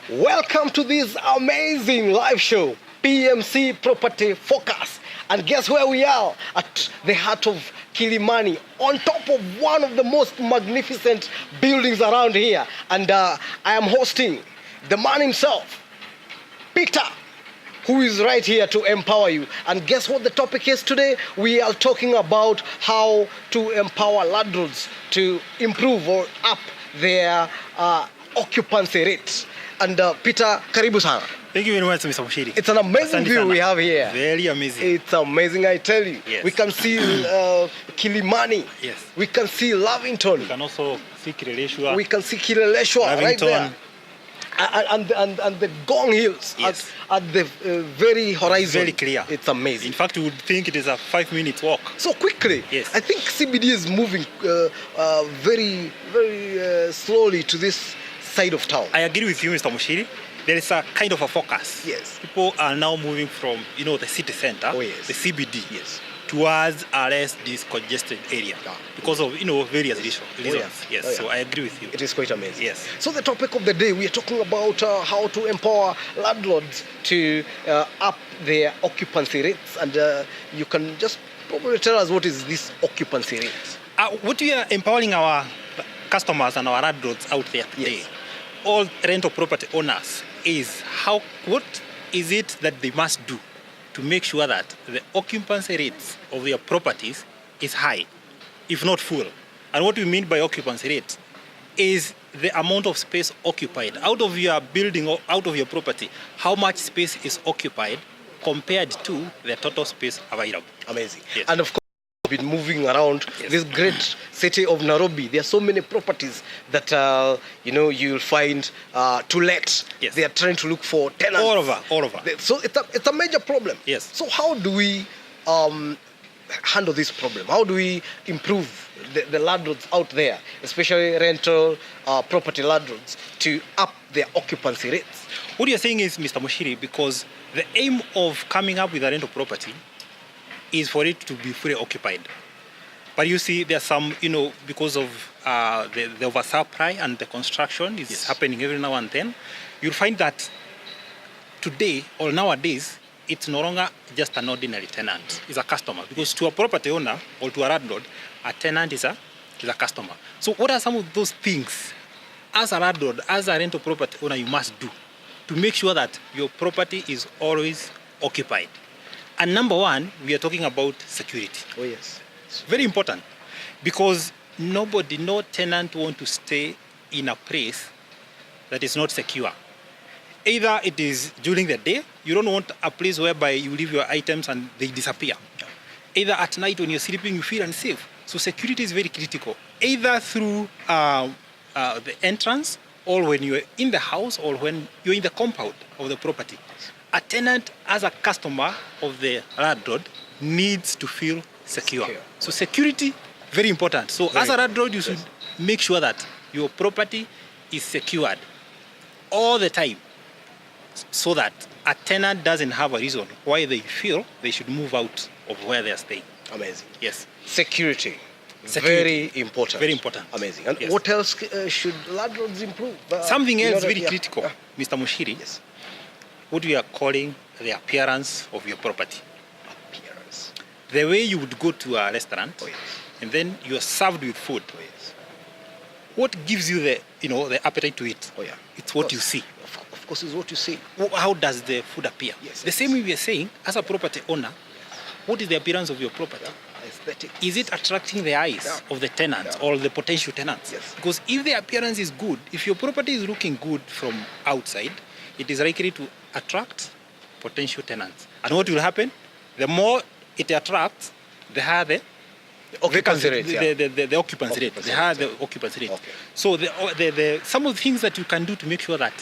Welcome to this amazing live show, PMC Property Focus. And guess where we are? At the heart of Kilimani, on top of one of the most magnificent buildings around here. And I am hosting the man himself, Peter, who is right here to empower you. And guess what the topic is today? We are talking about how to empower landlords to improve or up their occupancy rates. And Peter, karibu sana. Thank you very much, Mr. Muchiri. It's an amazing view we have here. Very amazing. It's amazing, I tell you. Yes. We can see Kilimani. Yes. We can see Lavington. We can also see Kireleshwa. We can see Kireleshwa right there. And the Gong Hills yes. at the very horizon. Very clear. It's amazing. In fact, you would think it is a 5-minute walk. So quickly. Yes. I think CBD is moving very slowly to this side of town. I agree with you, Mr. Muchiri. There is a kind of a focus. Yes. People are now moving from, the city center, the CBD, towards a less this congested area because of, various reasons. Yes. So I agree with you. It is quite amazing. Yes. So the topic of the day, we are talking about how to empower landlords to up their occupancy rates. And you can just probably tell us what is this occupancy rate? What we are empowering our customers and our landlords out there today, all rental property owners, is what is it that they must do to make sure that the occupancy rates of their properties is high, if not full. And what we mean by occupancy rate is the amount of space occupied out of your building or out of your property, how much space is occupied compared to the total space available. Amazing. Yes. And of course, we've been moving around this great city of Nairobi. There are so many properties that you'll find to let. Yes. They are trying to look for tenants. All over. So it's a major problem. Yes. So how do we handle this problem? How do we improve the landlords out there, especially rental property landlords, to up their occupancy rates? What you're saying is, Mr. Muchiri, because the aim of coming up with a rental property is for it to be fully occupied. But you see, there's some, because of the oversupply and the construction is happening every now and then, you'll find that today or nowadays, it's no longer just an ordinary tenant. It's a customer. Because to a property owner or to a landlord, a tenant is a customer. So what are some of those things as a landlord, as a rental property owner, you must do to make sure that your property is always occupied? And number one, we are talking about security. Oh, yes. It's very important because no tenant wants to stay in a place that is not secure. Either it is during the day, you don't want a place whereby you leave your items and they disappear. Either at night when you're sleeping, you feel unsafe. So security is very critical, either through the entrance or when you're in the house or when you're in the compound of the property. A tenant, as a customer of the landlord, needs to feel secure. So security, very important. So as a landlord, you should make sure that your property is secured all the time so that a tenant doesn't have a reason why they feel they should move out of where they're staying. Amazing. Yes. Security. Very important. Very important. Amazing. And what else should landlords improve? Something else very critical, Mr. Muchiri. Yes. What we are calling the appearance of your property. Appearance. The way you would go to a restaurant and then you are served with food. What gives you the appetite to eat? It's what you see. Of course, it's what you see. How does the food appear? The same way we are saying, as a property owner, what is the appearance of your property? Aesthetic. Is it attracting the eyes of the tenants or the potential tenants? Yes. Because if the appearance is good, if your property is looking good from outside, it is likely to attract potential tenants. And what will happen? The more it attracts, the higher the occupancy rate. The occupancy rate. The higher the occupancy rate. Okay. So some of the things that you can do to make sure that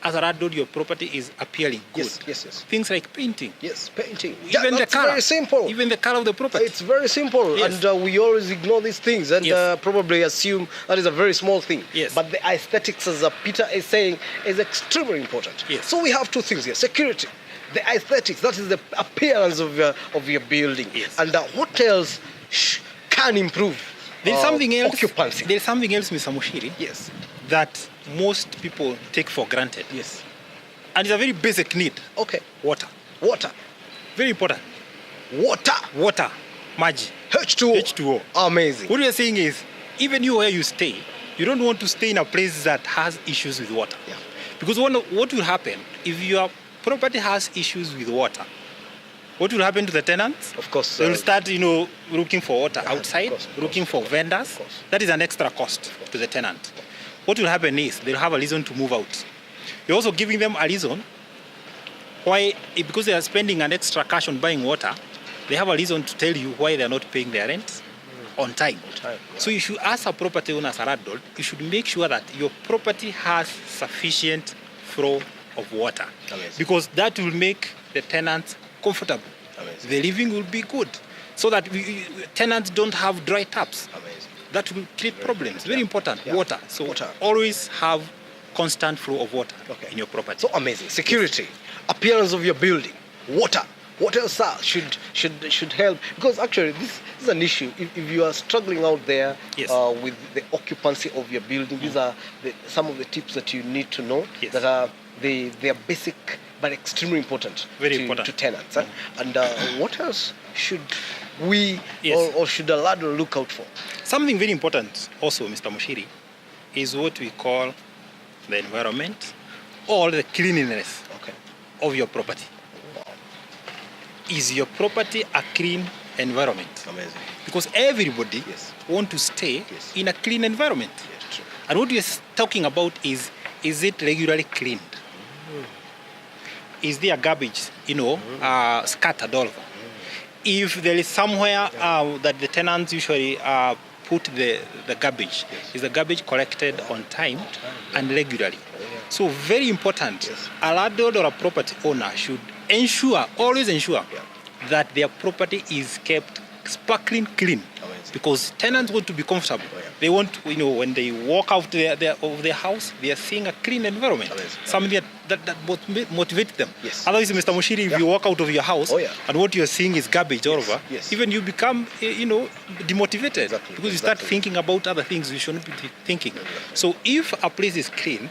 as a landlord, your property is appealing good. Yes. Things like painting. Yes, painting. Even the color. Very simple. Even the color of the property. It's very simple. Yes. And we always ignore these things and probably assume that is a very small thing. Yes. But the aesthetics, as Peter is saying, is extremely important. Yes. So we have two things here. Security. The aesthetics, that is the appearance of your building. Yes. And what else can improve There's something else. occupancy? There's something else, Mr. Muchiri. Yes. That most people take for granted. Yes. And it's a very basic need. Okay. Water. Water. Very important. Water. Water. Maji. H2O. H2O. Amazing. What we are saying is, even you where you stay, you don't want to stay in a place that has issues with water. Yeah. Because what will happen if your property has issues with water? What will happen to the tenants? Of course. They will start, looking for water outside, of course. looking for vendors. That is an extra cost to the tenant. What will happen is they'll have a reason to move out. You're also giving them a reason why, because they are spending an extra cash on buying water, they have a reason to tell you why they're not paying their rent on time. Yeah. So you should, as a property owner, as a landlord, you should make sure that your property has sufficient flow of water. Amazing. Because that will make the tenants comfortable. Amazing. The living will be good. So that tenants don't have dry taps. Amazing. That will create problems. Very important. Yeah. Water. So Water. always have constant flow of water in your property. So amazing. Security, appearance of your building, water. What else should help? Because actually, this is an issue. If you are struggling out there Yes. with the occupancy of your building, these are some of the tips that you need to know. Yes. That are they are basic but extremely important. Very to, important. to tenants. And what else should we Yes. or should a landlord look out for? Something very important also, Mr. Muchiri, is what we call the environment or the cleanliness Okay. of your property. Is your property a clean environment? Amazing. Because everybody Yes. want to stay Yes. in a clean environment. Yes, true. And what we are talking about is it regularly cleaned? Is there garbage, scattered all over? If there is somewhere that the tenants usually put the garbage, is the garbage collected on time and regularly? So very important, a landlord or a property owner should always ensure that their property is kept sparkling clean. Because tenants want to be comfortable. They want, when they walk out of their house, they are seeing a clean environment. Something that motivates them. Yes. Otherwise, Mr. Muchiri, if you walk out of your house and what you're seeing is garbage all over, even you become, demotivated. Because you start thinking about other things you shouldn't be thinking. So if a place is clean,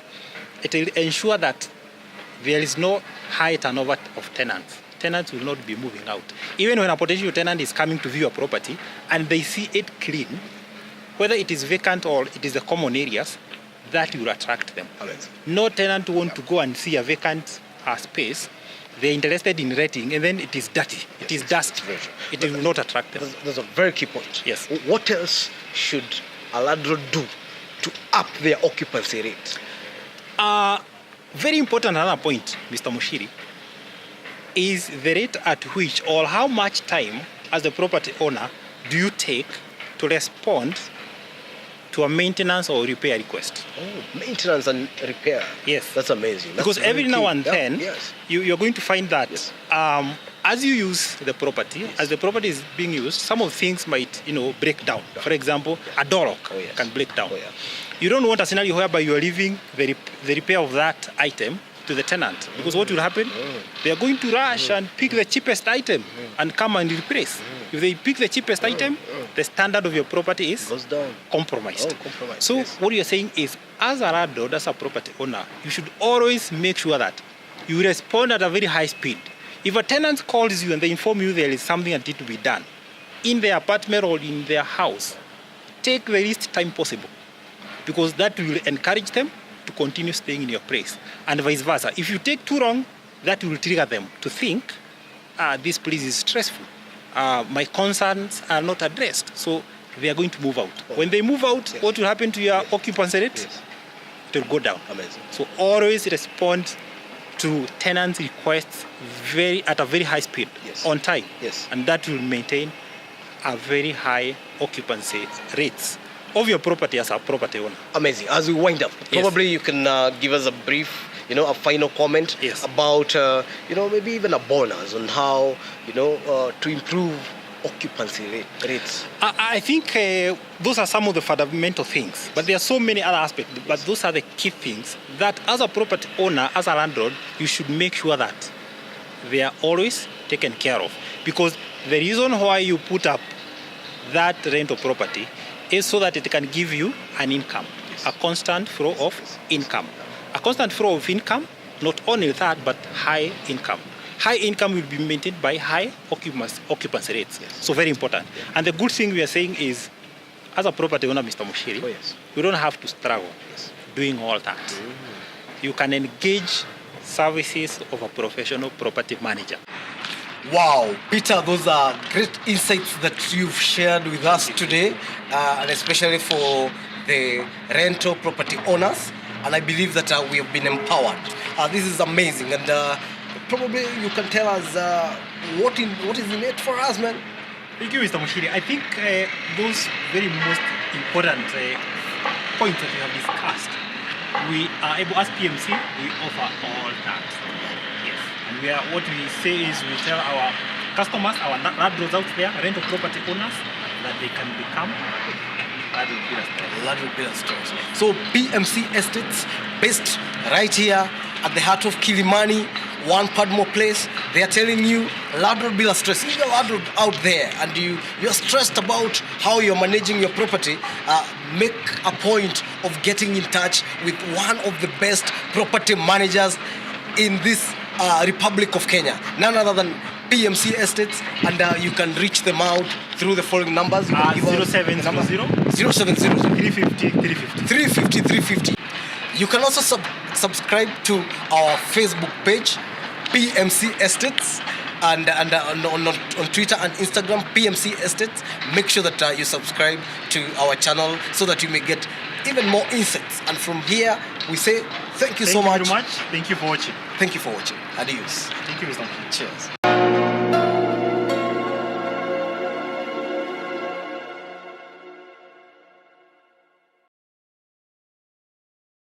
it will ensure that there is no high turnover of tenants. Tenants will not be moving out. Even when a potential tenant is coming to view a property and they see it clean, whether it is vacant or it is the common areas, that will attract them. Amazing. No tenant want to go and see a vacant space. They're interested in renting and then it is dirty. It is dust. It will not attract them. That's a very key point. Yes. What else should a landlord do to up their occupancy rate? Very important another point, Mr. Muchiri, is the rate at which or how much time as a property owner do you take to respond to a maintenance or repair request? Oh, maintenance and repair. Yes. That's amazing. Because That's every very now key. and then, Yes. you're going to find that as you use the property, as the property is being used, some of things might, break down. For example, a door lock can break down. Oh, yeah. You don't want a scenario whereby you are leaving the repair of that item to the tenant, because what will happen? They are going to rush and pick the cheapest item and come and replace. If they pick the cheapest item, the standard of your property is Goes down. compromised. Oh, compromised, So yes. what you're saying is, as a landlord, as a property owner, you should always make sure that you respond at a very high speed. If a tenant calls you and they inform you there is something that needs to be done in their apartment or in their house, take the least time possible, because that will encourage them to continue staying in your place, and vice versa. If you take too long, that will trigger them to think, this place is stressful. My concerns are not addressed, so they are going to move out. When they move out, what will happen to your occupancy rate? It will go down. Amazing. So always respond to tenants' requests at a very high speed, on time, and that will maintain a very high occupancy rates of your property as a property owner. Amazing. As we wind up, probably you can give us a brief, a final comment about, maybe even a bonus on how, to improve occupancy rates. I think those are some of the fundamental things, but there are so many other aspects. But those are the key things that, as a property owner, as a landlord, you should make sure that they are always taken care of. Because the reason why you put up that rental property is so that it can give you an income. a constant flow of income. A constant flow of income, not only that, but high income. High income will be maintained by high occupancy rates. So very important. And the good thing we are saying is, as a property owner, Mr. Muchiri, you don't have to struggle doing all that. You can engage services of a professional property manager. Wow, Peter, those are great insights that you've shared with us today, and especially for the rental property owners. And I believe that we have been empowered. This is amazing, and probably you can tell us what is in it for us, man. Thank you, Mr. Muchiri. I think those very most important points that we have discussed, we are able, as PMC, we offer all that. Yes. And what we say is we tell our customers, our landlords out there, rental property owners, that they can become landlord builder stores. So PMC Estates, based right here at the heart of Kilimani, one Padmore place. They are telling you, landlord builder stress. If you're a landlord out there and you're stressed about how you're managing your property, make a point of getting in touch with one of the best property managers in this Republic of Kenya, none other than PMC Estates, and you can reach them out through the following numbers. 0700 350 350. You can also subscribe to our Facebook page, PMC Estates, and on Twitter and Instagram, PMC Estates. Make sure that you subscribe to our channel so that you may get even more insights. And from here, we say thank you so much. Thank you very much. Thank you for watching. Thank you for watching. Adios. Thank you, Mr. Cheers.